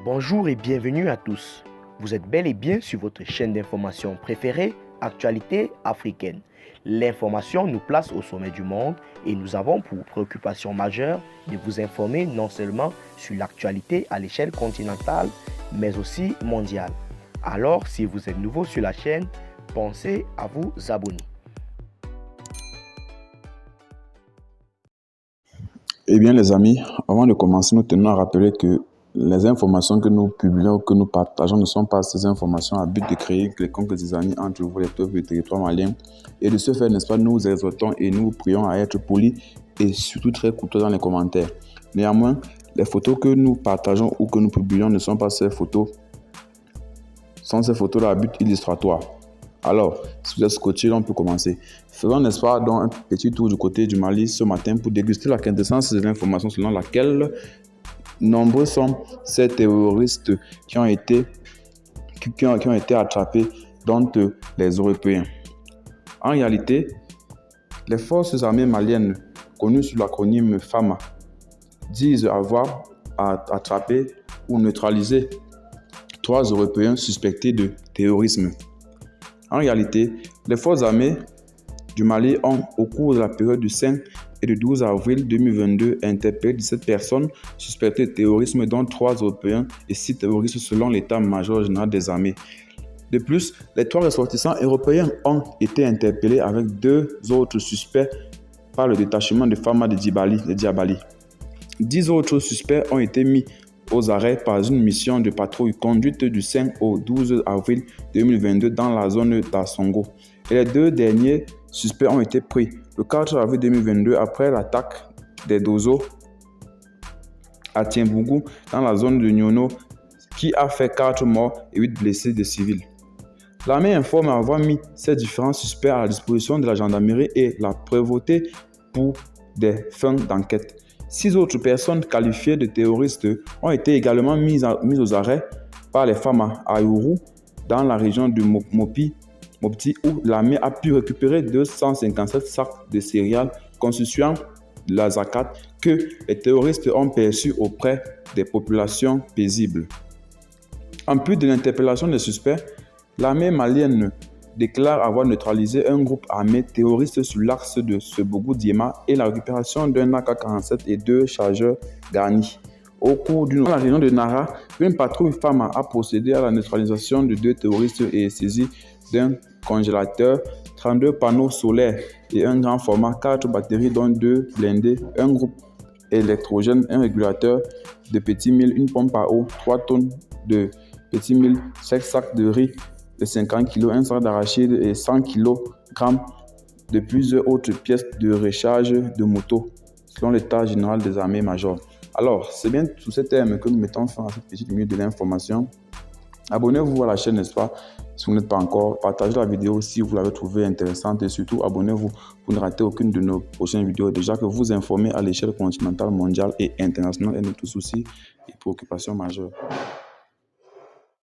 Bonjour et bienvenue à tous. Vous êtes bel et bien sur votre chaîne d'information préférée, Actualité africaine. L'information nous place au sommet du monde et nous avons pour préoccupation majeure de vous informer non seulement sur l'actualité à l'échelle continentale, mais aussi mondiale. Alors, si vous êtes nouveau sur la chaîne, pensez à vous abonner. Eh bien les amis, avant de commencer, nous tenons à rappeler que les informations que nous publions, que nous partageons ne sont pas ces informations à but de créer quelconque zizanie entre vous, les peuples du territoire malien. Et de ce fait, n'est-ce pas, nous exhortons et nous prions à être polis et surtout très courtois dans les commentaires. Néanmoins, les photos que nous partageons ou que nous publions ne sont pas ces photos, sont ces photos-là à but illustratoire. Alors, si vous êtes scotché, on peut commencer. Faisons, n'est-ce pas, donc un petit tour du côté du Mali ce matin pour déguster la quintessence de l'information selon laquelle nombreux sont ces terroristes qui ont été attrapés, dont les Européens. En réalité, les forces armées maliennes, connues sous l'acronyme FAMA, disent avoir attrapé ou neutralisé 3 Européens suspectés de terrorisme. En réalité, les forces armées du Mali ont, au cours de la période du 5 et du 12 avril 2022, interpellé 17 personnes suspectées de terrorisme, dont 3 Européens et 6 terroristes selon l'état-major général des armées. De plus, les 3 ressortissants européens ont été interpellés avec 2 autres suspects par le détachement de FAMA de Diabali. 10 autres suspects ont été mis aux arrêts par une mission de patrouille conduite du 5 au 12 avril 2022 dans la zone d'Assongo. Et les 2 derniers suspects ont été pris le 4 avril 2022 après l'attaque des Dozo à Tiembougou dans la zone de Nyono qui a fait 4 morts et 8 blessés de civils. L'armée informe avoir mis ces différents suspects à la disposition de la gendarmerie et la prévôté pour des fins d'enquête. 6 autres personnes qualifiées de terroristes ont été également mises aux arrêts par les FAMA à Ourou dans la région de Mopti où l'armée a pu récupérer 257 sacs de céréales constituant de la zakat que les terroristes ont perçus auprès des populations paisibles. En plus de l'interpellation des suspects, l'armée malienne déclare avoir neutralisé un groupe armé terroriste sur l'axe de Sebougou-Diema et la récupération d'un AK-47 et 2 chargeurs garnis. Au cours d'une la région de Nara, une patrouille FAMA a procédé à la neutralisation de 2 terroristes et saisi d'un congélateur, 32 panneaux solaires et un grand format, 4 batteries dont 2 blindés, un groupe électrogène, un régulateur de petits milles, une pompe à eau, 3 tonnes de petits milles, 5 sacs de riz de 50 kg, un sac d'arachide et 100 kg de plusieurs autres pièces de recharge de moto, selon l'état général des armées majors. Alors, c'est bien sous ces termes que nous mettons fin à cette petite minute de l'information. Abonnez-vous à la chaîne, n'est-ce pas, si vous n'êtes pas encore. Partagez la vidéo si vous l'avez trouvée intéressante et surtout abonnez-vous pour ne rater aucune de nos prochaines vidéos. Déjà que vous informez à l'échelle continentale, mondiale et internationale est notre souci et préoccupation majeure.